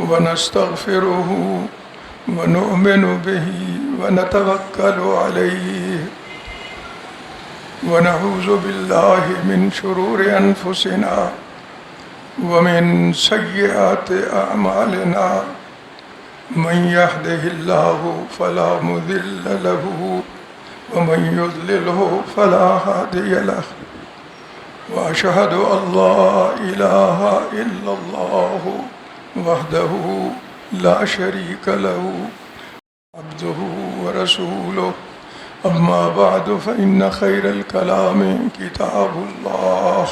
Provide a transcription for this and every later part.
ونستغفره ونؤمن به ونتوكل عليه ونعوذ بالله من شرور أنفسنا ومن سيئات أعمالنا من يهده الله فلا مضل له ومن يضلله فلا هادي له وأشهد أن لا إله إلا الله وحده لا شريك له عبده ورسوله أما بعد فإن خير الكلام كتاب الله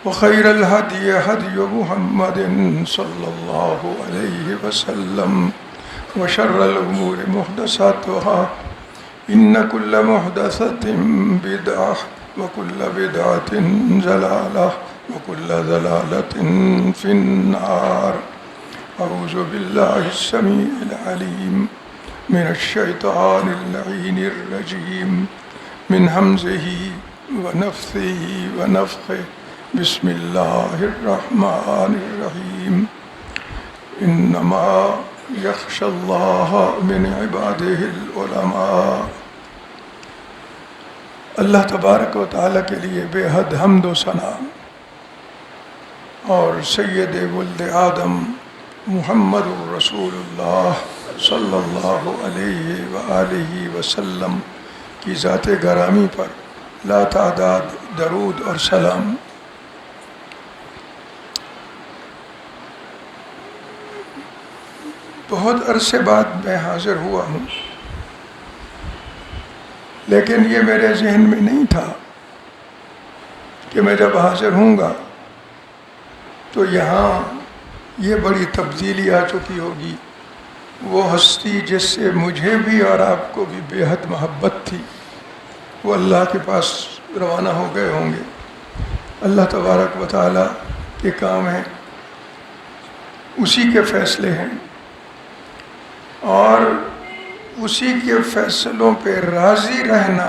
وخير الهدي هدي محمد صلى الله عليه وسلم وشر الأمور محدثاتها إن كل محدثة بدعة وكل بدعة ضلالة وكل ضلالة في النار. أعوذ بالله السميع العليم من الشيطان اللعين الرجيم من همزه ونفثه ونفخه. بسم الله الرحمن الرحيم. إنما يخشى الله من عباده العلماء. اللہ تبارک و تعالیٰ کے لیے بے حد حمد و ثنا اور سید ولد آدم محمد رسول اللہ صلی اللہ علیہ وآلہ وسلم کی ذات گرامی پر لا تعداد درود اور سلام. بہت عرصے بعد میں حاضر ہوا ہوں، لیکن یہ میرے ذہن میں نہیں تھا کہ میں جب حاضر ہوں گا تو یہاں یہ بڑی تبدیلی آ چکی ہوگی. وہ ہستی جس سے مجھے بھی اور آپ کو بھی بے حد محبت تھی وہ اللہ کے پاس روانہ ہو گئے ہوں گے. اللہ تبارک و تعالیٰ کے کام ہیں، اسی کے فیصلے ہیں اور اسی کے فیصلوں پہ راضی رہنا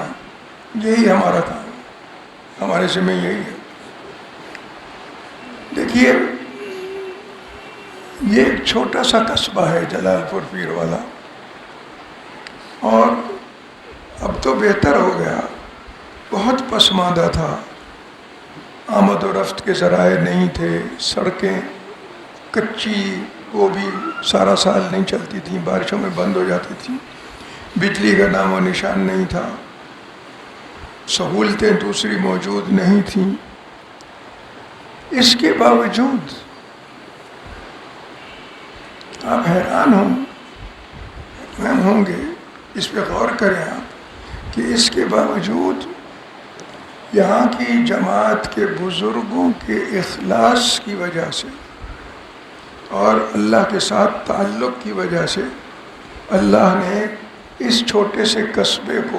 یہی ہمارا کام ہے، ہمارے ذمہ یہی ہے. دیکھیے یہ ایک چھوٹا سا قصبہ ہے جلال پور پیر والا، اور اب تو بہتر ہو گیا. بہت پسماندہ تھا، آمد و رفت کے ذرائع نہیں تھے، سڑکیں کچی وہ بھی سارا سال نہیں چلتی تھیں، بارشوں میں بند ہو جاتی تھیں، بجلی کا نام و نشان نہیں تھا، سہولتیں دوسری موجود نہیں تھیں. اس کے باوجود آپ حیران ہوں گے، اس پہ غور کریں آپ کہ اس کے باوجود یہاں کی جماعت کے بزرگوں کے اخلاص کی وجہ سے اور اللہ کے ساتھ تعلق کی وجہ سے اللہ نے اس چھوٹے سے قصبے کو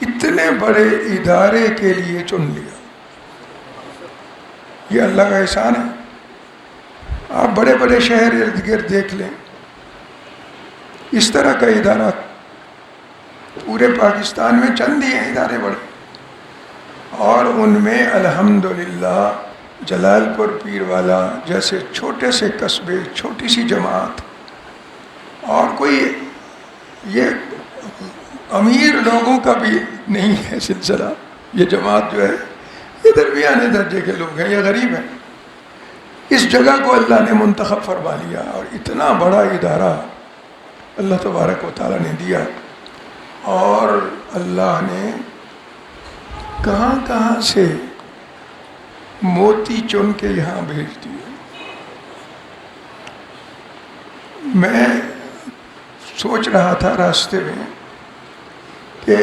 اتنے بڑے ادارے کے لیے چن لیا. یہ اللہ کا احسان ہے. آپ بڑے بڑے شہر ارد گرد دیکھ لیں، اس طرح کا ادارہ پورے پاکستان میں چند ہی ہیں ادارے بڑے، اور ان میں الحمدللہ جلال پور پیر والا جیسے چھوٹے سے قصبے، چھوٹی سی جماعت، اور کوئی یہ امیر لوگوں کا بھی نہیں ہے سلسلہ. یہ جماعت جو ہے یہ درمیانے درجے کے لوگ ہیں، یہ غریب ہیں. اس جگہ کو اللہ نے منتخب فرما لیا اور اتنا بڑا ادارہ اللہ تبارک و تعالیٰ نے دیا. اور اللہ نے کہاں کہاں سے موتی چن کے یہاں بھیج دیے. میں سوچ رہا تھا راستے میں کہ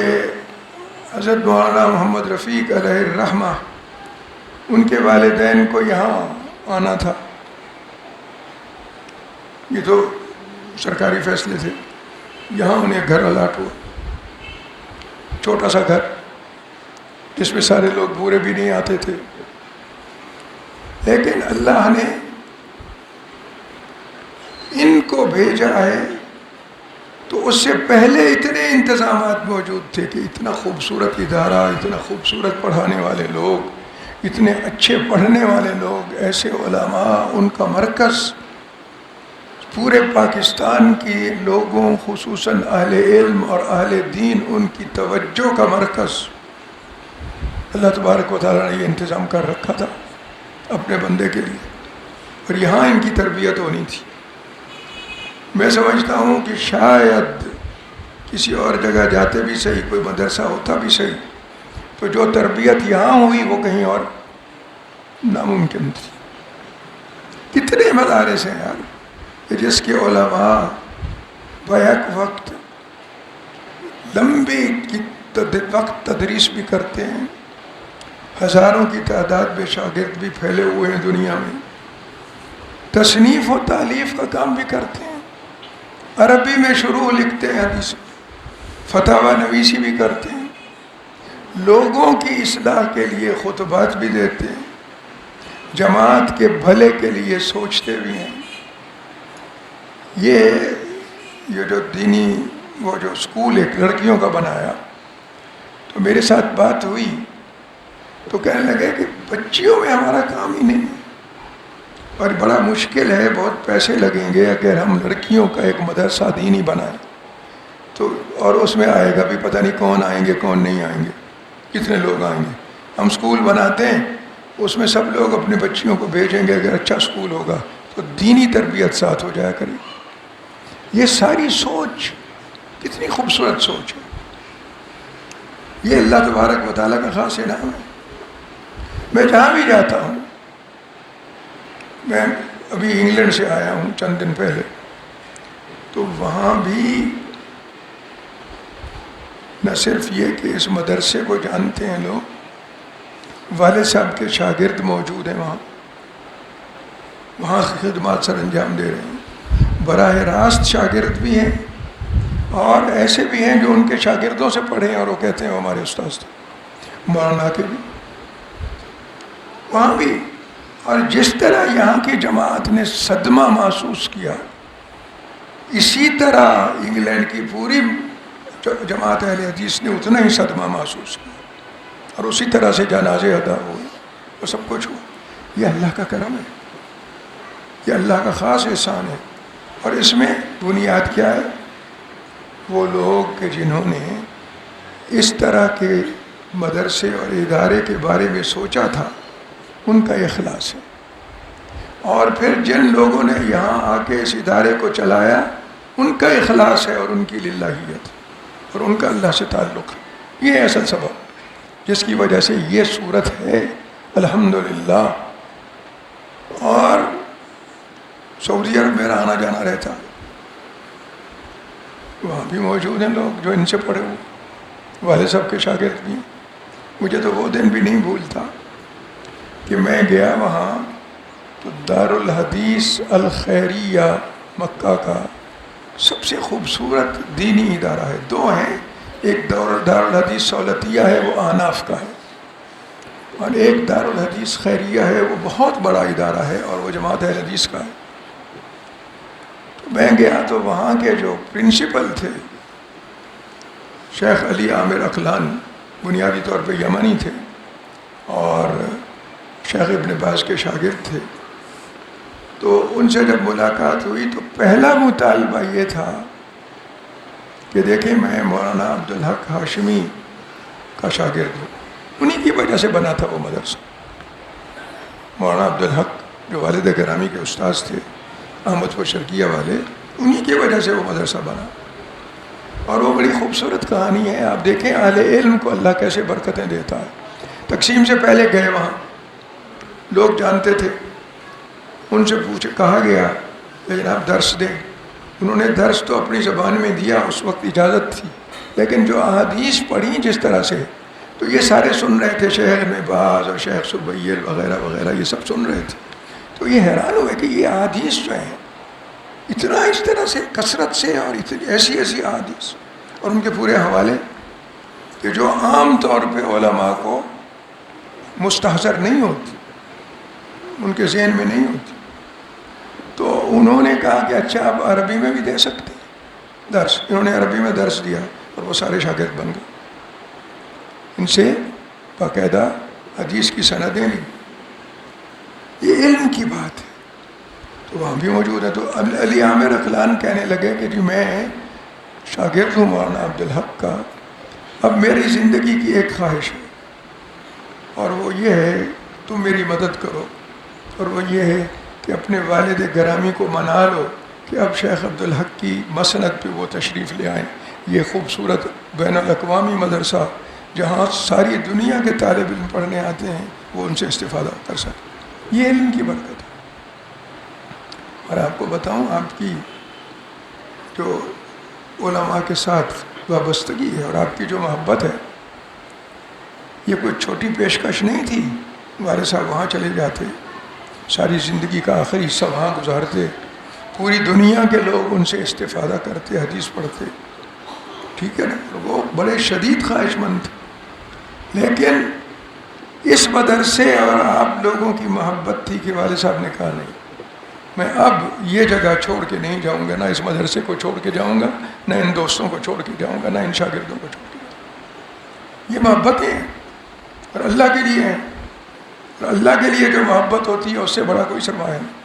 حضرت مولانا محمد رفیق علیہ الرحمہ ان کے والدین کو یہاں آنا تھا. یہ تو سرکاری فیصلے تھے. یہاں انہیں گھر الاٹ ہوا، چھوٹا سا گھر جس میں سارے لوگ پورے بھی نہیں آتے تھے. لیکن اللہ نے ان کو بھیجا ہے تو اس سے پہلے اتنے انتظامات موجود تھے کہ اتنا خوبصورت ادارہ، اتنا خوبصورت پڑھانے والے لوگ، اتنے اچھے پڑھنے والے لوگ، ایسے علماء، ان کا مرکز پورے پاکستان کی لوگوں خصوصاً اہل علم اور اہل دین ان کی توجہ کا مرکز اللہ تبارک و تعالیٰ نے یہ انتظام کر رکھا تھا اپنے بندے کے لیے، اور یہاں ان کی تربیت ہونی تھی۔ میں سمجھتا ہوں کہ شاید کسی اور جگہ جاتے بھی صحیح، کوئی مدرسہ ہوتا بھی صحیح، تو جو تربیت یہاں ہوئی وہ کہیں اور ناممکن تھی۔ کتنے مدارس ہیں یار کہ جس کے علماء بیک وقت لمبی وقت تدریس بھی کرتے ہیں، ہزاروں کی تعداد میں شاگرد بھی پھیلے ہوئے ہیں دنیا میں، تصنیف و تالیف کا کام بھی کرتے ہیں، عربی میں شروع لکھتے ہیں، حدیث فتاوی نویسی بھی کرتے ہیں، لوگوں کی اصلاح کے لیے خطبات بھی دیتے ہیں، جماعت کے بھلے کے لیے سوچتے بھی ہیں۔ یہ جو دینی وہ جو اسکول ایک لڑکیوں کا بنایا، تو میرے ساتھ بات ہوئی تو کہنے لگے کہ بچیوں میں ہمارا کام ہی نہیں ہے، اور بڑا مشکل ہے، بہت پیسے لگیں گے اگر ہم لڑکیوں کا ایک مدرسہ دینی بنائیں تو، اور اس میں آئے گا بھی پتہ نہیں کون آئیں گے کون نہیں آئیں گے، کتنے لوگ آئیں گے۔ ہم اسکول بناتے ہیں اس میں سب لوگ اپنے بچیوں کو بھیجیں گے، اگر اچھا اسکول ہوگا تو دینی تربیت ساتھ ہو جایا کرے۔ یہ ساری سوچ کتنی خوبصورت سوچ ہے، یہ اللہ تبارک و تعالیٰ کا خاص انعام ہے۔ میں جہاں بھی جاتا ہوں، میں ابھی انگلینڈ سے آیا ہوں چند دن پہلے، تو وہاں بھی نہ صرف یہ کہ اس مدرسے کو جانتے ہیں لوگ، والد صاحب کے شاگرد موجود ہیں وہاں خدمات سر انجام دے رہے ہیں، براہ راست شاگرد بھی ہیں اور ایسے بھی ہیں جو ان کے شاگردوں سے پڑھے ہیں اور وہ کہتے ہیں وہ ہمارے استاذ تھے، مولانا کے بھی وہاں بھی۔ اور جس طرح یہاں کی جماعت نے صدمہ محسوس کیا، اسی طرح انگلینڈ کی پوری جماعت اہل حدیث نے اتنا ہی صدمہ محسوس کیا، اور اسی طرح سے جنازے ادا ہوئے، وہ سب کچھ ہوا۔ یہ اللہ کا کرم ہے، یہ اللہ کا خاص احسان ہے۔ اور اس میں بنیاد کیا ہے؟ وہ لوگ کہ جنہوں نے اس طرح کے مدرسے اور ادارے کے بارے میں سوچا تھا، ان کا اخلاص ہے، اور پھر جن لوگوں نے یہاں آ کے اس ادارے کو چلایا ان کا اخلاص ہے اور ان کی للہیت اور ان کا اللہ سے تعلق ہے۔ یہ اصل سبب جس کی وجہ سے یہ صورت ہے الحمدللہ۔ اور سعودی عرب میرا آنا جانا رہتا، وہاں بھی موجود ہیں لوگ جو ان سے پڑھے ہوئے، والد صاحب کے شاگرد بھی ہیں۔ مجھے تو وہ دن بھی نہیں بھولتا کہ میں گیا وہاں تو دارالحدیث الخیریہ مکہ کا سب سے خوبصورت دینی ادارہ ہے، دو ہیں، ایک دارالحدیث سہولتیہ ہے وہ احناف کا ہے، اور ایک دارالحدیث خیریہ ہے وہ بہت بڑا ادارہ ہے اور وہ جماعت اہل حدیث کا ہے۔ تو میں گیا تو وہاں کے جو پرنسپل تھے شیخ علی عامر اقلان، بنیادی طور پہ یمنی تھے اور شیخ ابن باز کے شاگرد تھے، تو ان سے جب ملاقات ہوئی تو پہلا مطالبہ یہ تھا کہ دیکھیں میں مولانا عبدالحق ہاشمی کا شاگرد ہوں، انہی کی وجہ سے بنا تھا وہ مدرسہ۔ مولانا عبدالحق جو والد گرامی کے استاذ تھے احمد و شرکیہ والے، انہی کی وجہ سے وہ مدرسہ بنا، اور وہ بڑی خوبصورت کہانی ہے۔ آپ دیکھیں اہل علم کو اللہ کیسے برکتیں دیتا ہے۔ تقسیم سے پہلے گئے وہاں، لوگ جانتے تھے، ان سے کہا گیا کہ جناب درس دیں، انہوں نے درس تو اپنی زبان میں دیا، اس وقت اجازت تھی، لیکن جو احادیث پڑھی جس طرح سے تو یہ سارے سن رہے تھے، شیخ ابن باز اور شیخ سبیل وغیرہ وغیرہ یہ سب سن رہے تھے، تو یہ حیران ہوئے کہ یہ احادیث جو ہیں اتنا اس طرح سے کثرت سے اور ایسی احادیث اور ان کے پورے حوالے کہ جو عام طور پہ علماء کو مستحضر نہیں ہوتی، ان کے ذہن میں نہیں ہوتی، تو انہوں نے کہا کہ اچھا آپ عربی میں بھی دے سکتے ہیں درس۔ انہوں نے عربی میں درس دیا اور وہ سارے شاگرد بن گئے، ان سے باقاعدہ حدیث کی سندیں لی۔ یہ علم کی بات ہے۔ تو وہاں بھی موجود ہے. تو علی عامر اخلان کہنے لگے کہ جی میں شاگرد ہوں مولانا عبدالحق کا، اب میری زندگی کی ایک خواہش ہے اور وہ یہ ہے تم میری مدد کرو، اور وہ یہ ہے کہ اپنے والد گرامی کو منا لو کہ اب شیخ عبدالحق کی مسند پہ وہ تشریف لے آئیں. یہ خوبصورت بین الاقوامی مدرسہ جہاں ساری دنیا کے طالب علم پڑھنے آتے ہیں وہ ان سے استفادہ کر سکیں. یہ علم کی برکت ہے. اور آپ کو بتاؤں، آپ کی جو علماء کے ساتھ وابستگی ہے اور آپ کی جو محبت ہے، یہ کوئی چھوٹی پیشکش نہیں تھی. والد صاحب وہاں چلے جاتے، ساری زندگی کا آخری حصہ وہاں گزارتے، پوری دنیا کے لوگ ان سے استفادہ کرتے، حدیث پڑھتے. ٹھیک ہے نا؟ وہ بڑے شدید خواہش مند تھے. لیکن اس مدرسے اور آپ لوگوں کی محبت تھی کہ والد صاحب نے کہا نہیں، میں اب یہ جگہ چھوڑ کے نہیں جاؤں گا، نہ اس مدرسے کو چھوڑ کے جاؤں گا، نہ ان دوستوں کو چھوڑ کے جاؤں گا، نہ ان شاگردوں کو چھوڑ کے جاؤں گا. یہ محبتیں ہیں اور اللہ کے لیے ہیں. اور اللہ کے لیے جو محبت ہوتی ہے اس سے بڑا کوئی سرمایہ نہیں.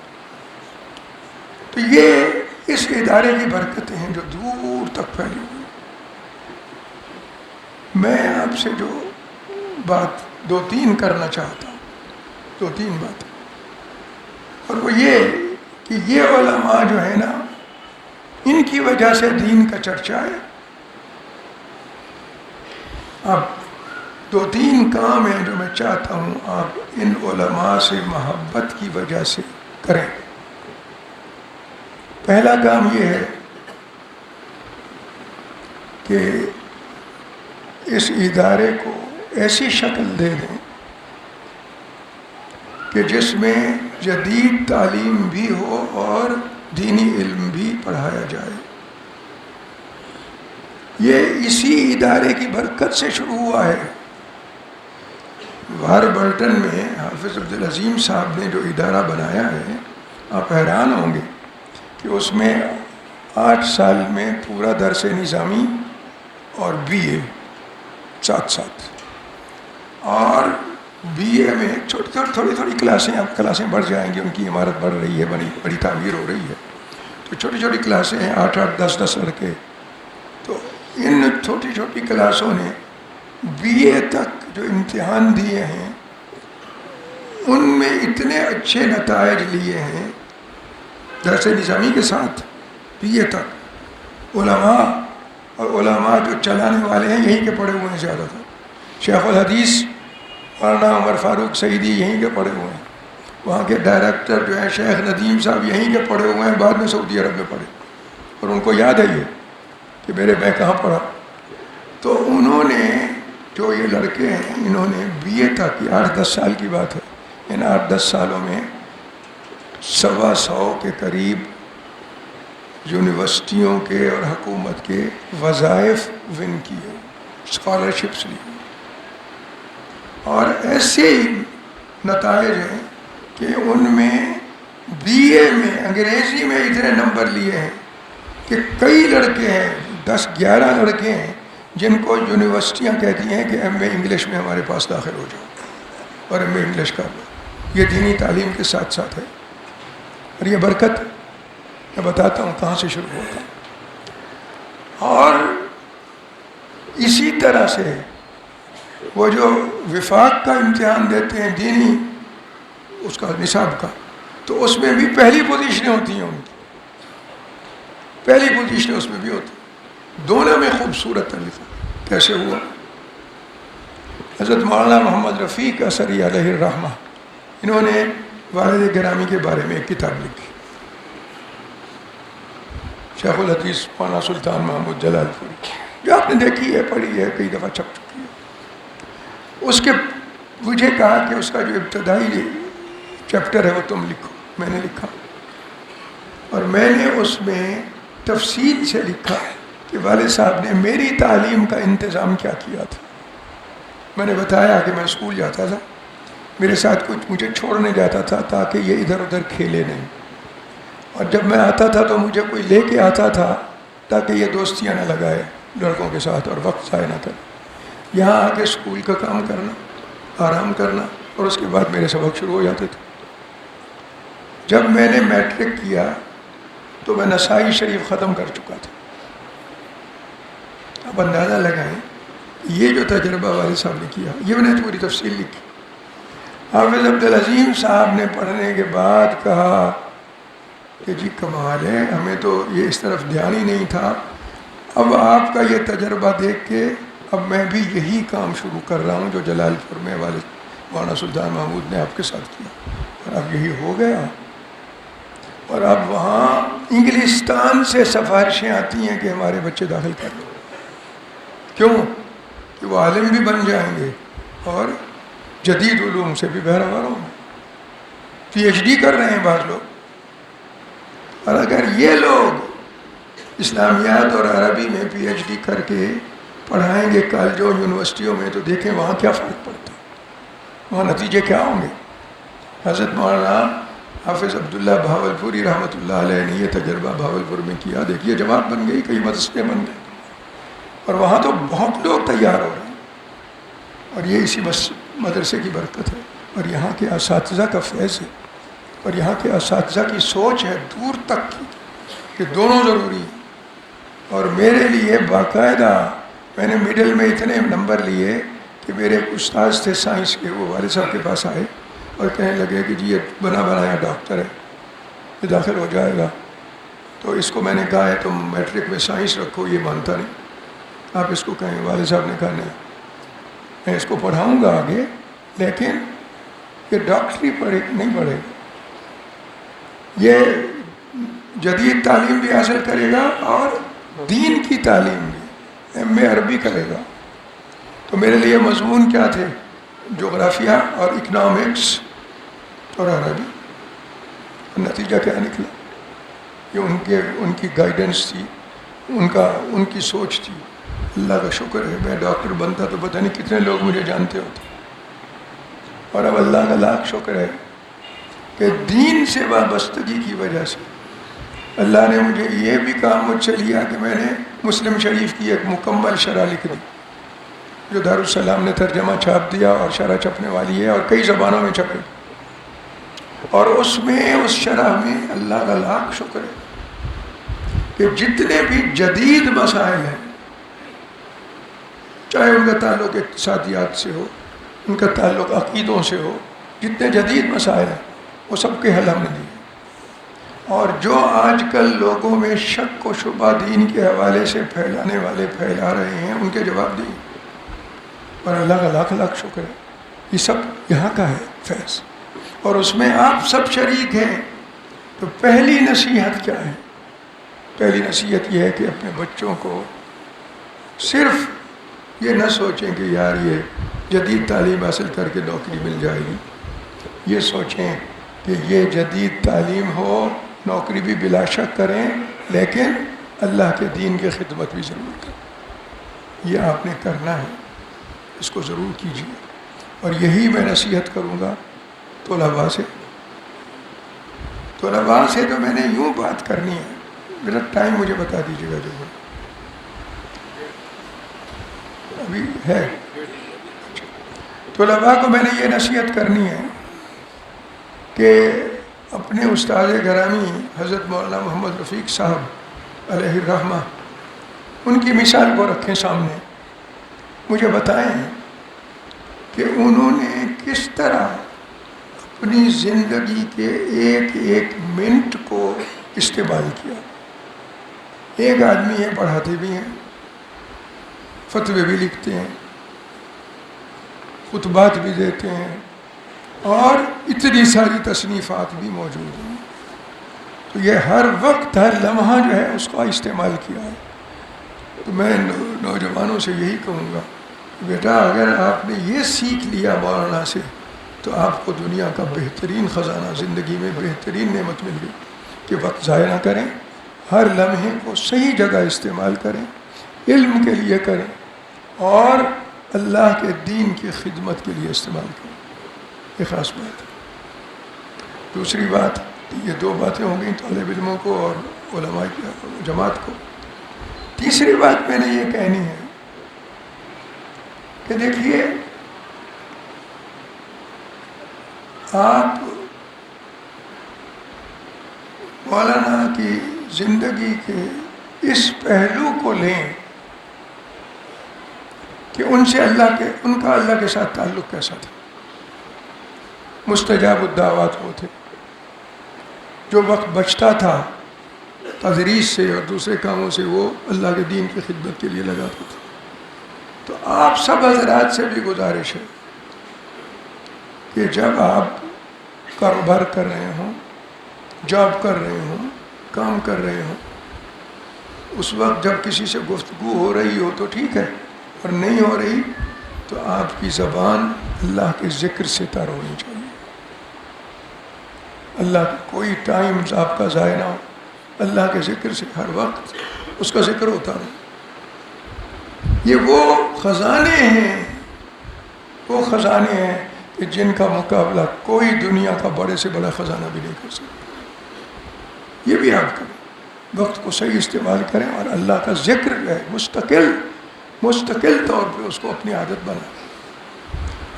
تو یہ اس ادارے کی برکتیں ہیں جو دور تک پھیلی ہوئی. میں آپ سے جو بات 2-3 کرنا چاہتا ہوں، 2-3 باتیں، اور وہ یہ کہ یہ علماء جو ہے نا، ان کی وجہ سے دین کا چرچا ہے. اب 2-3 کام ہیں جو میں چاہتا ہوں آپ ان علماء سے محبت کی وجہ سے کریں. پہلا کام یہ ہے کہ اس ادارے کو ایسی شکل دے دیں کہ جس میں جدید تعلیم بھی ہو اور دینی علم بھی پڑھایا جائے. یہ اسی ادارے کی برکت سے شروع ہوا ہے. واربرٹن میں حافظ عبدالعظیم صاحب نے جو ادارہ بنایا ہے، آپ حیران ہوں گے کہ اس میں 8 سال میں پورا درس نظامی اور BA ساتھ ساتھ، اور BA میں تھوڑی تھوڑی کلاسیں، اب کلاسیں بڑھ جائیں گی، ان کی عمارت بڑھ رہی ہے، بڑی تعمیر ہو رہی ہے، تو چھوٹی چھوٹی کلاسیں ہیں، 8-8 10-10 لڑکے. تو ان چھوٹی چھوٹی کلاسوں نے BA تک جو امتحان دیے ہیں ان میں اتنے اچھے نتائج لیے ہیں درس نظامی کے ساتھ. BA تک علماء، اور علماء جو چلانے والے ہیں یہیں کے پڑھے ہوئے ہیں زیادہ تر. شیخ الحدیث مولانا عمر فاروق سعیدی یہیں کے پڑھے ہوئے ہیں. وہاں کے ڈائریکٹر جو ہیں شیخ ندیم صاحب یہیں کے پڑھے ہوئے ہیں، بعد میں سعودی عرب میں پڑھے، اور ان کو یاد ہے یہ کہ میں کہاں پڑھا. تو انہوں نے، جو یہ لڑکے ہیں، انہوں نے BA تک، یہ 8-10 سال کی بات ہے، ان 8-10 سالوں میں 125 کے قریب یونیورسٹیوں کے اور حکومت کے وظائف ون کیے، اسکالرشپس لی، اور ایسے ہی نتائج ہیں کہ ان میں BA میں انگریزی میں اتنے نمبر لیے ہیں کہ کئی لڑکے ہیں، 10-11 لڑکے ہیں جن کو یونیورسٹیاں کہتی ہیں کہ MA انگلش میں ہمارے پاس داخل ہو جاؤ اور MA انگلش کر لو. یہ دینی تعلیم کے ساتھ ساتھ ہے، اور یہ برکت میں بتاتا ہوں کہاں سے شروع ہوتا ہے. اور اسی طرح سے وہ جو وفاق کا امتحان دیتے ہیں دینی، اس کا نصاب کا، تو اس میں بھی پہلی پوزیشنیں ہوتی ہیں، ان کی پہلی پوزیشنیں اس میں بھی ہوتی ہیں. دونوں میں خوبصورت طریقہ کیسے ہوا؟ حضرت مولانا محمد رفیق اثری علیہ الرحمہ، انہوں نے والد گرامی کے بارے میں ایک کتاب لکھی، شیخ الحدیث مولانا سلطان محمود جلال پوری، جو آپ نے دیکھی ہے، پڑھی ہے، کئی دفعہ چھپ چکی ہے. اس کے مجھے کہا کہ اس کا جو ابتدائی چیپٹر ہے وہ تم لکھو. میں نے لکھا، اور میں نے اس میں تفصیل سے لکھا کہ والد صاحب نے میری تعلیم کا انتظام کیا کیا تھا. میں نے بتایا کہ میں اسکول جاتا تھا، میرے ساتھ کچھ مجھے چھوڑنے جاتا تھا تاکہ یہ ادھر ادھر کھیلے نہیں، اور جب میں آتا تھا تو مجھے کوئی لے کے آتا تھا تاکہ یہ دوستیاں نہ لگائے لڑکوں کے ساتھ اور وقت ضائع نہ کرے. یہاں آ کے اسکول کا کام کرنا، آرام کرنا، اور اس کے بعد میرے سبق شروع ہو جاتے تھے. جب میں نے میٹرک کیا تو میں نسائی شریف ختم کر چکا تھا. اب اندازہ لگائیں یہ جو تجربہ والد صاحب نے کیا، یہ میں نے پوری تفصیل لکھی. حافظ عبدالعظیم صاحب نے پڑھنے کے بعد کہا کہ جی کمال ہے، ہمیں تو یہ اس طرف دھیان ہی نہیں تھا. اب آپ کا یہ تجربہ دیکھ کے اب میں بھی یہی کام شروع کر رہا ہوں جو جلال پور میں والد مولانا سلطان محمود نے آپ کے ساتھ کیا، اور اب یہی ہو گیا. اور اب وہاں انگلستان سے سفارشیں آتی ہیں کہ ہمارے بچے داخل کر لو. کیوں؟ کہ وہ عالم بھی بن جائیں گے اور جدید علوم سے بھی بہرور ہوں گے. پی ایچ ڈی کر رہے ہیں بعض لوگ. اور اگر یہ لوگ اسلامیات اور عربی میں پی ایچ ڈی کر کے پڑھائیں گے کالجوں یونیورسٹیوں میں، تو دیکھیں وہاں کیا فرق پڑتا ہے، وہاں نتیجے کیا ہوں گے. حضرت مولانا حافظ عبداللہ بہاولپوری رحمۃ اللہ علیہ نے یہ تجربہ بہاولپور میں کیا. دیکھیے جماعت بن گئی، کئی مدرسے بن گئے، اور وہاں تو بہت لوگ تیار ہو رہے ہیں. اور یہ اسی مدرسے کی برکت ہے، اور یہاں کے اساتذہ کا فیض ہے، اور یہاں کے اساتذہ کی سوچ ہے دور تک کی کہ دونوں ضروری ہیں. اور میرے لیے باقاعدہ میں نے مڈل میں اتنے نمبر لیے کہ میرے ایک استاذ تھے سائنس کے، وہ والد صاحب کے پاس آئے اور کہنے لگے کہ جی یہ بنا بنایا ڈاکٹر ہے، یہ داخل ہو جائے گا. تو اس کو میں نے کہا ہے تم میٹرک میں سائنس رکھو، یہ مانتا نہیں، آپ اس کو کہیں. والد صاحب نے کہا نہیں، میں اس کو پڑھاؤں گا آگے، لیکن یہ ڈاکٹری نہیں پڑھے گا، یہ جدید تعلیم بھی حاصل کرے گا اور دین کی تعلیم بھی، ایم اے عربی کرے گا. تو میرے لیے مضمون کیا تھے؟ جغرافیہ اور اکنامکس اور عربی. نتیجہ کیا نکلا؟ یہ ان کی گائیڈنس تھی، ان کی سوچ تھی. اللہ کا شکر ہے، میں ڈاکٹر بنتا تو پتہ نہیں کتنے لوگ مجھے جانتے ہوتے. اور اب اللہ کا لاکھ شکر ہے کہ دین سے وابستگی کی وجہ سے اللہ نے مجھے یہ بھی کام مجھ سے لیا کہ میں نے مسلم شریف کی ایک مکمل شرح لکھ دی، جو دارالسلام نے ترجمہ چھاپ دیا اور شرح چھپنے والی ہے اور کئی زبانوں میں چھپے. اور اس شرح میں اللہ کا لاکھ شکر ہے کہ جتنے بھی جدید مسائل ہیں، چاہے ان کا تعلق اقتصادیات سے ہو، ان کا تعلق عقیدوں سے ہو، جتنے جدید مسائل ہیں وہ سب کے حل ہم نے دیے. اور جو آج کل لوگوں میں شک و شبہ دین کے حوالے سے پھیلانے والے پھیلا رہے ہیں، ان کے جواب دیے. اور اللہ کا لاکھ لاکھ شکر ہے، یہ سب یہاں کا ہے فیض، اور اس میں آپ سب شریک ہیں. تو پہلی نصیحت کیا ہے؟ پہلی نصیحت یہ ہے کہ اپنے بچوں کو صرف یہ نہ سوچیں کہ یار یہ جدید تعلیم حاصل کر کے نوکری مل جائے گی. یہ سوچیں کہ یہ جدید تعلیم ہو، نوکری بھی بلا شک کریں، لیکن اللہ کے دین کی خدمت بھی ضرور کریں. یہ آپ نے کرنا ہے، اس کو ضرور کیجیے. اور یہی میں نصیحت کروں گا طلباء سے. تو میں نے یوں بات کرنی ہے، میرا ٹائم مجھے بتا دیجیے گا جو ابھی ہے. طلباء کو میں نے یہ نصیحت کرنی ہے کہ اپنے استاد گرامی حضرت مولانا محمد رفیق صاحب علیہ الرحمہ، ان کی مثال کو رکھیں سامنے. مجھے بتائیں کہ انہوں نے کس طرح اپنی زندگی کے ایک ایک منٹ کو استعمال کیا. ایک آدمی ہے، پڑھاتے بھی ہیں، فتوے بھی لکھتے ہیں، خطبات بھی دیتے ہیں، اور اتنی ساری تصنیفات بھی موجود ہیں. تو یہ ہر وقت ہر لمحہ جو ہے اس کا استعمال کیا ہے. تو میں نوجوانوں سے یہی کہوں گا کہ بیٹا اگر آپ نے یہ سیکھ لیا مولانا سے تو آپ کو دنیا کا بہترین خزانہ، زندگی میں بہترین نعمت مل گئی. کہ وقت ضائع نہ کریں، ہر لمحے کو صحیح جگہ استعمال کریں، علم کے لیے کریں اور اللہ کے دین کی خدمت کے لیے استعمال کریں. یہ خاص بات ہے. دوسری بات، یہ دو باتیں ہو گئیں طالب علموں کو اور علماء کی جماعت کو. تیسری بات میں نے یہ کہنی ہے کہ دیکھیے، آپ مولانا کی زندگی کے اس پہلو کو لیں کہ ان کا اللہ کے ساتھ تعلق کیسا تھا. مستجاب الدعوات وہ تھے. جو وقت بچتا تھا تدریس سے اور دوسرے کاموں سے وہ اللہ کے دین کی خدمت کے لیے لگاتے تھے. تو آپ سب حضرات سے بھی گزارش ہے کہ جب آپ کاروبار کر رہے ہوں، جاب کر رہے ہوں، کام کر رہے ہوں، اس وقت جب کسی سے گفتگو ہو رہی ہو تو ٹھیک ہے، اور نہیں ہو رہی تو آپ کی زبان اللہ کے ذکر سے تر ہونی چاہیے. اللہ کا کوئی ٹائم آپ کا ضائع نہ ہو. اللہ کے ذکر سے ہر وقت اس کا ذکر ہوتا رہے. یہ وہ خزانے ہیں کہ جن کا مقابلہ کوئی دنیا کا بڑے سے بڑا خزانہ بھی نہیں کر سکتا. یہ بھی آپ کریں، وقت کو صحیح استعمال کریں اور اللہ کا ذکر ہے مستقل طور پہ اس کو اپنی عادت بنائیں.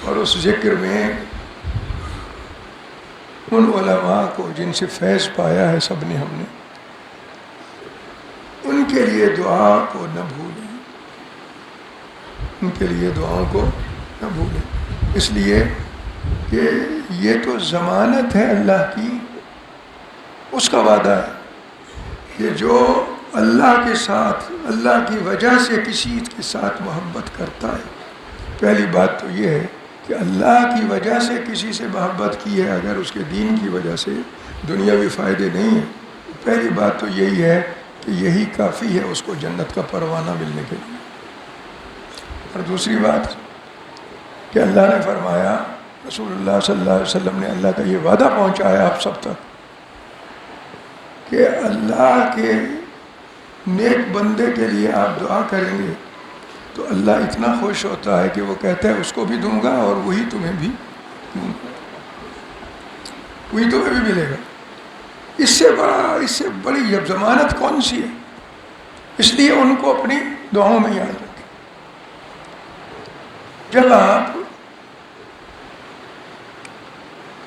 اور اس ذکر میں ان علماء کو جن سے فیض پایا ہے سب نے، ہم نے، ان کے لیے دعا کو نہ بھولیں، ان کے لیے دعاؤں کو نہ بھولیں. اس لیے کہ یہ تو ضمانت ہے اللہ کی، اس کا وعدہ ہے کہ جو اللہ کے ساتھ، اللہ کی وجہ سے کسی کے ساتھ محبت کرتا ہے. پہلی بات تو یہ ہے کہ اللہ کی وجہ سے کسی سے محبت کی ہے، اگر اس کے دین کی وجہ سے دنیاوی فائدے نہیں ہیں. پہلی بات تو یہی ہے کہ یہی کافی ہے اس کو جنت کا پروانہ ملنے کے لیے. اور دوسری بات کہ اللہ نے فرمایا، رسول اللہ صلی اللہ علیہ وسلم نے اللہ کا یہ وعدہ پہنچایا آپ سب تک کہ اللہ کے نیک بندے کے لیے آپ دعا کریں گے تو اللہ اتنا خوش ہوتا ہے کہ وہ کہتا ہے اس کو بھی دوں گا اور وہی تمہیں بھی دوں گا، وہی تمہیں بھی ملے گا. اس سے بڑی ضمانت کون سی ہے؟ اس لیے ان کو اپنی دعاؤں میں یاد رکھیں. جب آپ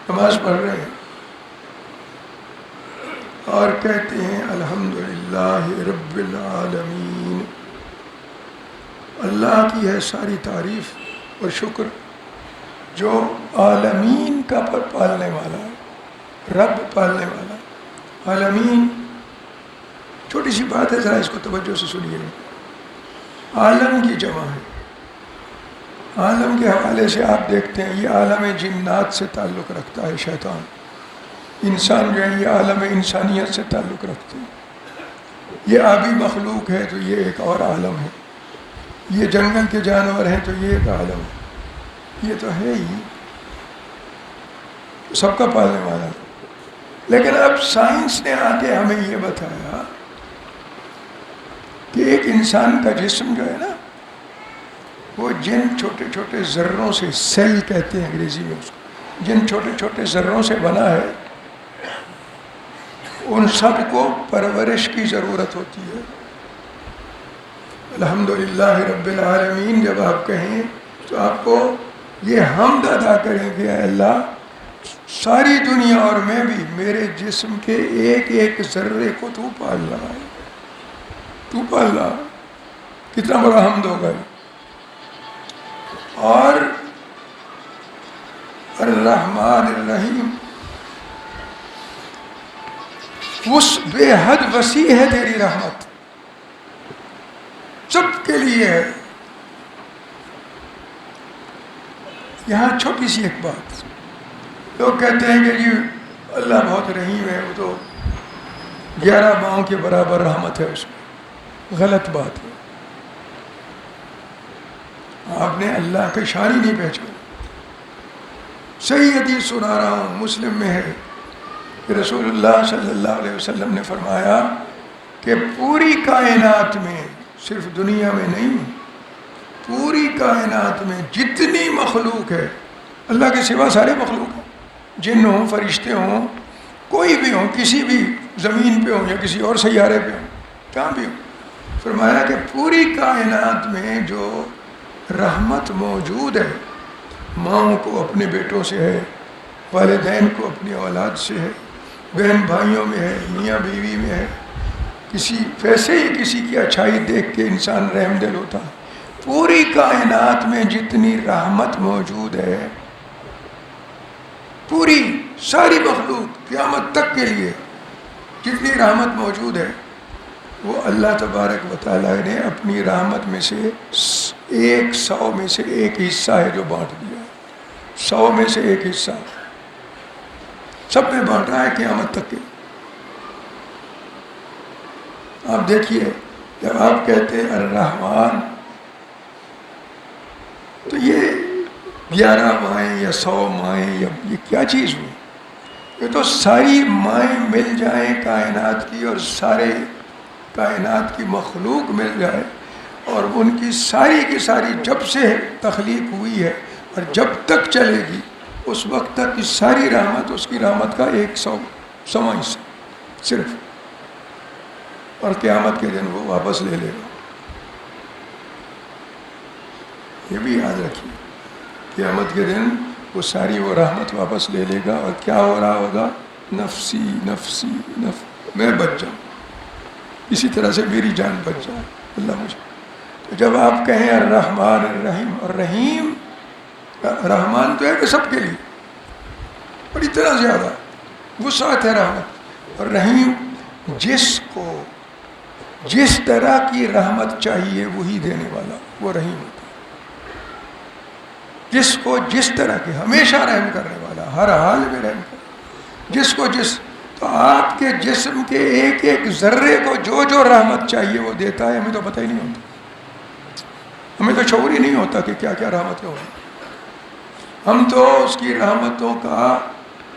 نماز پڑھ رہے ہیں اور کہتے ہیں الحمدللہ رب العالمین، اللہ کی ہے ساری تعریف اور شکر جو عالمین کا پالنے والا ہے، رب پالنے والا. عالمین چھوٹی سی بات ہے، ذرا اس کو توجہ سے سنیے. عالم کی جمع ہے. عالم کے حوالے سے آپ دیکھتے ہیں یہ عالم جنات سے تعلق رکھتا ہے شیطان. انسان جو ہے یہ عالم انسانیت سے تعلق رکھتے ہیں. یہ آبی مخلوق ہے تو یہ ایک اور عالم ہے. یہ جنگل کے جانور ہیں تو یہ ایک عالم ہے. یہ تو ہے ہی سب کا پالنے والا. لیکن اب سائنس نے آ کے ہمیں یہ بتایا کہ ایک انسان کا جسم جو ہے نا، وہ جن چھوٹے چھوٹے ذروں سے، سیل کہتے ہیں انگریزی میں اس کو، جن چھوٹے چھوٹے ذروں سے بنا ہے، ان سب کو پرورش کی ضرورت ہوتی ہے. الحمدللہ رب العالمین جب آپ کہیں تو آپ کو یہ حمد ادا کریں کہ اے اللہ ساری دنیا اور میں بھی میرے جسم کے ایک ایک ذرے کو تو پال رہا ہے، تو پال رہا. کتنا بڑا حمد ہوگا. اور الرحمن الرحیم، بے حد وسیع ہے تیری رحمت، سب کے لیے ہے. یہاں چھوٹی سی ایک بات، لوگ کہتے ہیں کہ جی اللہ بہت رحیم ہے، وہ تو 11 ماؤں کے برابر رحمت ہے اس میں. غلط بات ہے. آپ نے اللہ کی شان ہی نہیں پہچانی. صحیح حدیث سنا رہا ہوں، مسلم میں ہے کہ رسول اللہ صلی اللہ علیہ وسلم نے فرمایا کہ پوری کائنات میں، صرف دنیا میں نہیں، پوری کائنات میں جتنی مخلوق ہے، اللہ کے سوا سارے مخلوق ہیں، جن ہوں، فرشتے ہوں، کوئی بھی ہوں، کسی بھی زمین پہ ہوں یا کسی اور سیارے پہ ہوں، کہاں بھی ہوں، فرمایا کہ پوری کائنات میں جو رحمت موجود ہے، ماؤں کو اپنے بیٹوں سے ہے، والدین کو اپنی اولاد سے ہے، بہن بھائیوں میں ہے، میاں بیوی میں ہے، کسی ویسے ہی کسی کی اچھائی دیکھ کے انسان رحم دل ہوتا ہے۔ پوری کائنات میں جتنی رحمت موجود ہے، پوری ساری مخلوق قیامت تک کے لیے جتنی رحمت موجود ہے، وہ اللہ تبارک و تعالیٰ نے اپنی رحمت میں سے 100 میں سے ایک حصہ ہے جو بانٹ دیا ہے۔ 100 میں سے ایک حصہ سب نے بانٹا ہے قیامت تک کے۔ آپ دیکھیے، جب آپ کہتے ہیں الرحمن، تو یہ 11 مائیں یا 100 مائیں یا یہ کیا چیز ہوئی؟ یہ تو ساری مائیں مل جائیں کائنات کی، اور سارے کائنات کی مخلوق مل جائے، اور ان کی ساری جب سے تخلیق ہوئی ہے اور جب تک چلے گی، اس وقت تک کی ساری رحمت اس کی رحمت کا 100واں حصہ صرف، اور قیامت کے دن وہ واپس لے لے گا۔ یہ بھی یاد رکھیے، قیامت کے دن وہ ساری وہ رحمت واپس لے لے گا، اور کیا ہو رہا ہوگا؟ نفسی نفسی میں بچ جاؤں، اسی طرح سے میری جان بچ جائے اللہ مجھے۔ تو جب آپ کہیں الرحمن الرحیم، اور رحیم، رحمان تو ہے کہ سب کے لیے، اور اتنا زیادہ وسعت ہے رحمت، اور رحیم جس کو جس طرح کی رحمت چاہیے وہی دینے والا، وہ رحیم ہوتا ہے۔ جس کو جس طرح کی، ہمیشہ رحم کرنے والا، ہر حال میں رحم کرنے، جس کو جس، تو آپ کے جسم کے ایک ایک ذرے کو جو جو رحمت چاہیے وہ دیتا ہے۔ ہمیں تو پتہ ہی نہیں ہوتا، ہمیں تو شعور ہی نہیں ہوتا کہ کیا کیا رحمتیں ہو رہی۔ ہم تو اس کی رحمتوں کا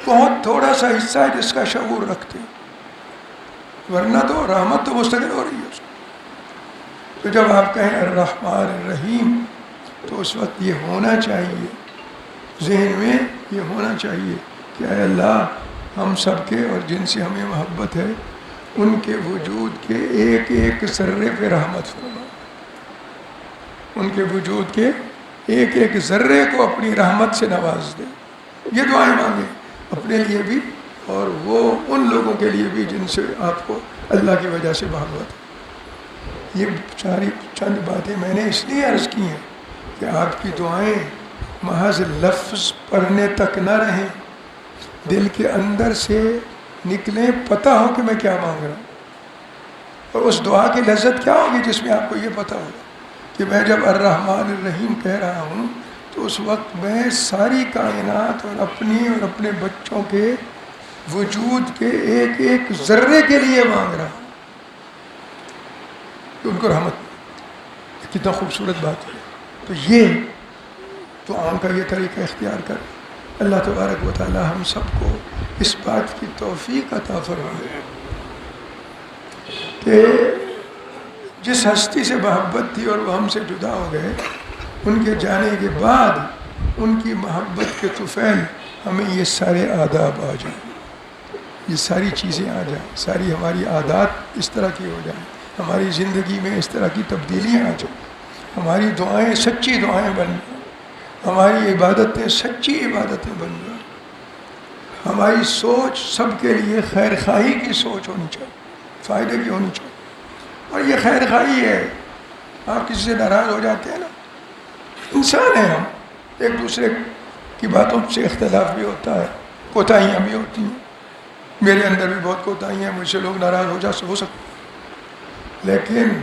بہت تھوڑا سا حصہ ہے جس کا شعور رکھتے ہیں، ورنہ تو رحمت تو مستقل ہو رہی ہے اس کو۔ تو جب آپ کہیں الرحمن الرحیم، تو اس وقت یہ ہونا چاہیے ذہن میں، یہ ہونا چاہیے کہ اے اللہ، ہم سب کے اور جن سے ہمیں محبت ہے ان کے وجود کے ایک ایک ذرے پہ رحمت فرما، ان کے وجود کے ایک ایک ذرے کو اپنی رحمت سے نواز دے۔ یہ دعائیں مانگیں اپنے لیے بھی، اور وہ ان لوگوں کے لیے بھی جن سے آپ کو اللہ کی وجہ سے محبت ہے۔ یہ ساری چند باتیں میں نے اس لیے عرض کی ہیں کہ آپ کی دعائیں محض لفظ پڑھنے تک نہ رہیں، دل کے اندر سے نکلیں، پتہ ہو کہ میں کیا مانگ رہا ہوں، اور اس دعا کی لذت کیا ہوگی جس میں آپ کو یہ پتہ ہوگا کہ میں جب الرحمن الرحیم کہہ رہا ہوں تو اس وقت میں ساری کائنات اور اپنی اور اپنے بچوں کے وجود کے ایک ایک ذرے کے لیے مانگ رہا ہوں کہ ان کو رحمت۔ کتنا خوبصورت بات ہے۔ تو یہ دعاؤں کا یہ طریقہ اختیار کر، اللہ تبارک و تعالی ہم سب کو اس بات کی توفیق عطا فرمائے کہ جس ہستی سے محبت تھی اور وہ ہم سے جدا ہو گئے، ان کے جانے کے بعد ان کی محبت کے طفیل ہمیں یہ سارے آداب آ جائیں، یہ ساری چیزیں آ جائیں، ساری ہماری عادات اس طرح کی ہو جائیں، ہماری زندگی میں اس طرح کی تبدیلیاں آ جائیں، ہماری دعائیں سچی دعائیں بن جائیں، ہماری عبادتیں سچی عبادتیں بن جائیں، ہماری سوچ سب کے لیے خیر خواہی کی سوچ ہونی چاہیے، فائدے کی ہونی چاہیے۔ اور یہ خیر خواہی ہے، آپ کسی سے ناراض ہو جاتے ہیں نا، انسان ہیں ہم، ایک دوسرے کی باتوں سے اختلاف بھی ہوتا ہے، کوتاہیاں بھی ہوتی ہیں، میرے اندر بھی بہت کوتاہیاں ہیں، مجھ سے لوگ ناراض ہو سکتے، لیکن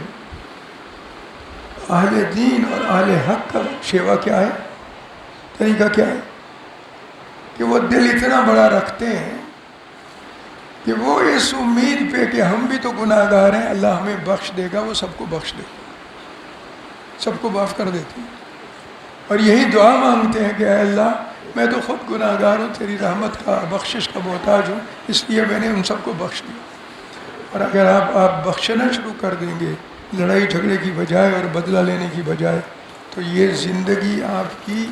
اہل دین اور اہل حق کا شیوا کیا ہے، طریقہ کیا ہے کہ وہ دل اتنا بڑا رکھتے ہیں کہ وہ اس امید پہ کہ ہم بھی تو گناہ گار ہیں، اللہ ہمیں بخش دے گا، وہ سب کو بخش دے گا، سب کو معاف کر دیتے ہیں، اور یہی دعا مانگتے ہیں کہ اے اللہ، میں تو خود گناہ گار ہوں، تیری رحمت کا بخشش کا محتاج ہوں، اس لیے میں نے ان سب کو بخش دیا۔ اور اگر آپ بخشنا شروع کر دیں گے لڑائی جھگڑے کی بجائے اور بدلہ لینے کی بجائے، تو یہ زندگی آپ کی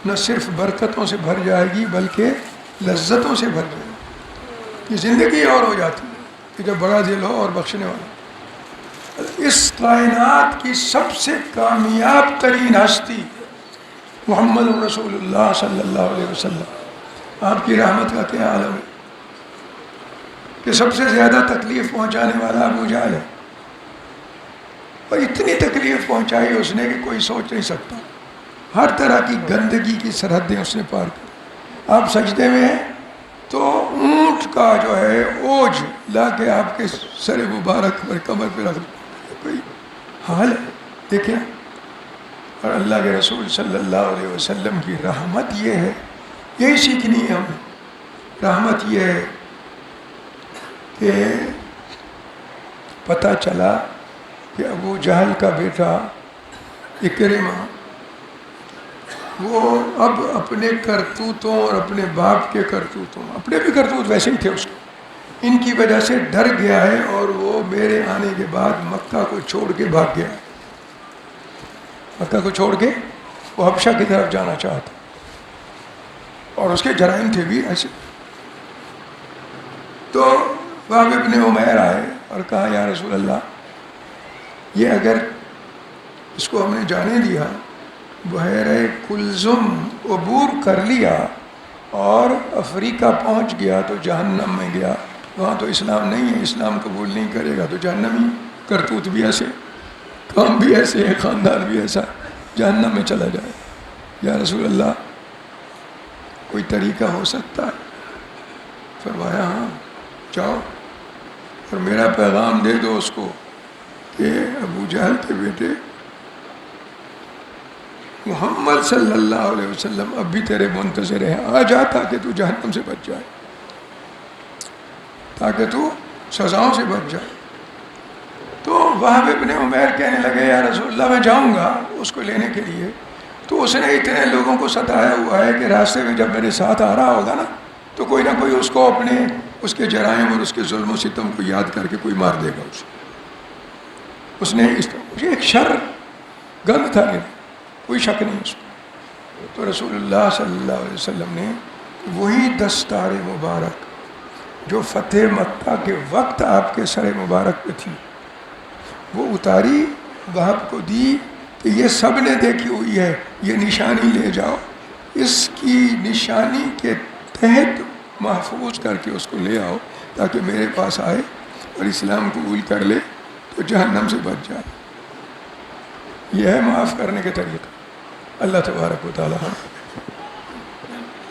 نہ صرف برکتوں سے بھر جائے گی بلکہ لذتوں سے بھر جائے گی۔ یہ زندگی اور ہو جاتی ہے کہ جب بڑا دل ہو اور بخشنے والا۔ اس کائنات کی سب سے کامیاب ترین ہستی محمد رسول اللہ صلی اللہ علیہ وسلم، آپ کی رحمت کا کیا عالم ہے، کہ سب سے زیادہ تکلیف پہنچانے والا ابو جہل ہے، اور اتنی تکلیف پہنچائی اس نے کہ کوئی سوچ نہیں سکتا. ہر طرح کی گندگی کی سرحدیں اس نے پار کی. آپ سجدے میں ہیں تو اونٹ کا جو ہے اوج لا کے آپ کے سر مبارک پر کمر پہ رکھ کوئی حال ہے دیکھیں. اور اللہ کے رسول صلی اللہ علیہ وسلم کی رحمت یہ ہے، یہی سیکھنی ہے ہمیں. رحمت یہ ہے کہ پتہ چلا کہ ابو جہل کا بیٹا اکرمہ وہ اب اپنے کرتوتوں اور اپنے باپ کے کرتوتوں، اپنے بھی کرتوت ویسے ہی تھے اس کے، ان کی وجہ سے ڈر گیا ہے اور وہ میرے آنے کے بعد مکہ کو چھوڑ کے بھاگ گیا. مکہ کو چھوڑ کے وہ حبشہ کی طرف جانا چاہتا، اور اس کے جرائم تھے بھی ایسے. تو وہاں ابن عمیر آئے اور کہا یا رسول اللہ، یہ اگر اس کو ہم نے جانے دیا، بحیرہ کلزم عبور کر لیا اور افریقہ پہنچ گیا تو جہنم میں گیا، وہاں تو اسلام نہیں ہے، اسلام قبول نہیں کرے گا تو جہنم ہی. کرتوت بھی ایسے، کام بھی ایسے ہے، خاندان بھی ایسا، جہنم میں چلا جائے. یا رسول اللہ کوئی طریقہ ہو سکتا ہے؟ فرمایا ہاں جاؤ اور میرا پیغام دے دو اس کو کہ ابو جہل کے بیٹے محمد صلی اللہ علیہ وسلم اب بھی تیرے منتظر ہیں، آ جا تاکہ تو جہنم سے بچ جائے، تاکہ تو سزاؤں سے بچ جائے. تو وہاں ابن عمیر کہنے لگے یا رسول اللہ میں جاؤں گا اس کو لینے کے لیے، تو اس نے اتنے لوگوں کو ستایا ہوا ہے کہ راستے میں جب میرے ساتھ آ رہا ہوگا نا تو کوئی نہ کوئی اس کو اپنے اس کے جرائم اور اس کے ظلم و ستم کو یاد کر کے کوئی مار دے گا اسے. اس نے مجھے ایک شر گند تھا، نہیں کوئی شک نہیں اس کو. تو رسول اللہ صلی اللہ علیہ وسلم نے وہی دستار مبارک جو فتح مکہ کے وقت آپ کے سر مبارک پہ تھی وہ اتاری، وہب کو دی کہ یہ سب نے دیکھی ہوئی ہے، یہ نشانی لے جاؤ، اس کی نشانی کے تحت محفوظ کر کے اس کو لے آؤ تاکہ میرے پاس آئے اور اسلام قبول کر لے تو جہنم سے بچ جائے. یہ ہے معاف کرنے کے طریقہ. اللہ تبارک و تعالی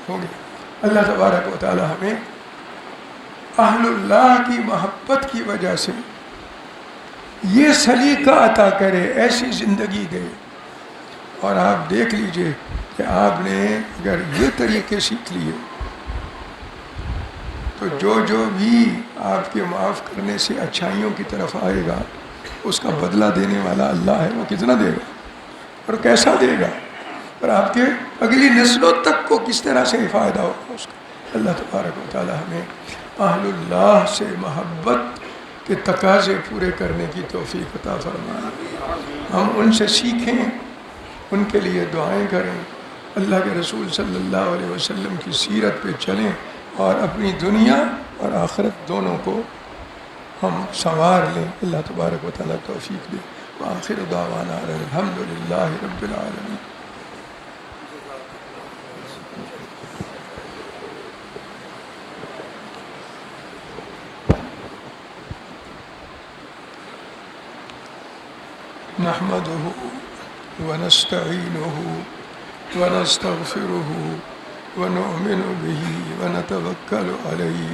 ہو گیا. اللہ تبارک و تعالی ہمیں اہل اللہ کی محبت کی وجہ سے یہ سلیقہ عطا کرے، ایسی زندگی دے. اور آپ دیکھ لیجئے کہ آپ نے اگر یہ طریقے سیکھ لیے تو جو بھی آپ کے معاف کرنے سے اچھائیوں کی طرف آئے گا اس کا بدلہ دینے والا اللہ ہے. وہ کتنا دے گا اور کیسا دے گا، اور آپ کے اگلی نسلوں تک کو کس طرح سے فائدہ ہوگا اس کا. اللہ تبارک و تعالی ہمیں اہل اللہ سے محبت کے تقاضے پورے کرنے کی توفیق عطا فرمائے. ہم ان سے سیکھیں، ان کے لیے دعائیں کریں، اللہ کے رسول صلی اللہ علیہ وسلم کی سیرت پہ چلیں اور اپنی دنیا اور آخرت دونوں کو ہم سنوار لیں. اللہ تبارک و تعالیٰ توفیق دے. وآخر دعوانا الحمد للہ رب العالمین. نحمده ونستعینه ونستغفره ونؤمن به ونتوکل علیہ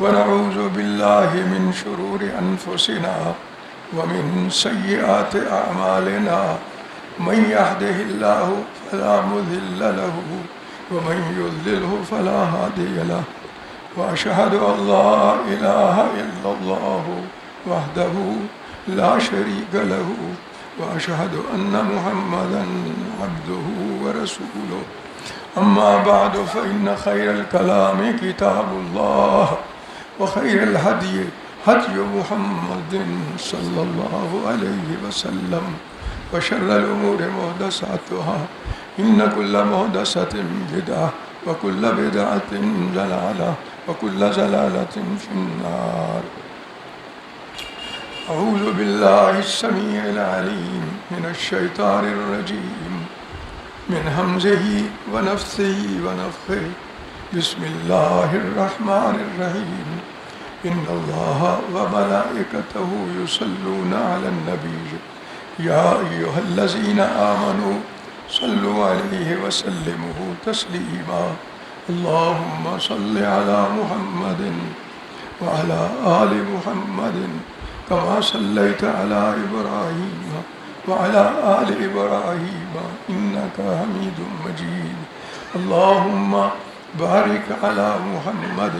ونعوذ باللہ من شرور انفسنا ومن سیئات اعمالنا من يهده الله فلا مضل له ومن يضلله فلا هادي له واشهد ان لا اله الا الله وحده لا شريك له واشهد ان محمدا عبده ورسوله. اما بعد فان خير الكلام كتاب الله وخير الهدي هدي محمد صلى الله عليه وسلم وشر الامور محدثاتها ان كل محدثة بدعة وكل بدعة ضلالة وكل ضلالة في النار. اعوذ باللہ السمیع العلیم من الشیطان الرجیم من حمزہ ونفثہ ونفخہ. بسم اللہ الرحمن الرحیم. إن الله وملائكته يصلون على النبي يا أيها الذين آمنوا صلوا عليه وسلموا تسليما اللهم صل على محمد وعلى آل محمد كما صليت على إبراهيم وعلى آل إبراهيم إنك حميد مجيد اللهم بارك على محمد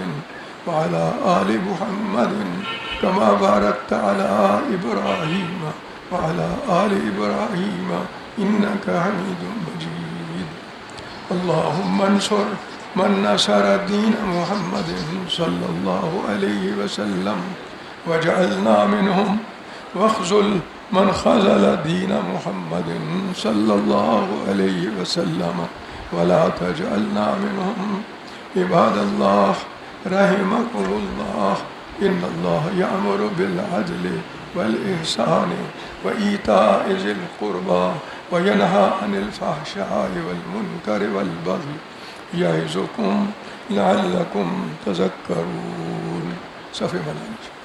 وعلى آل محمد كما باركت على إبراهيم وعلى آل إبراهيم إنك حميد مجيد اللهم انصر من نصر دين محمد صلى الله عليه وسلم واجعلنا منهم واخذل من خذل دين محمد صلى الله عليه وسلم ولا تجعلنا منهم عباد الله رحمكم الله إن الله يأمر بالعدل والإحسان وإيتاء ذي القربى وينهى عن الفحشاء والمنكر والبغي يعظكم لعلكم تذكرون. صفحہ 22.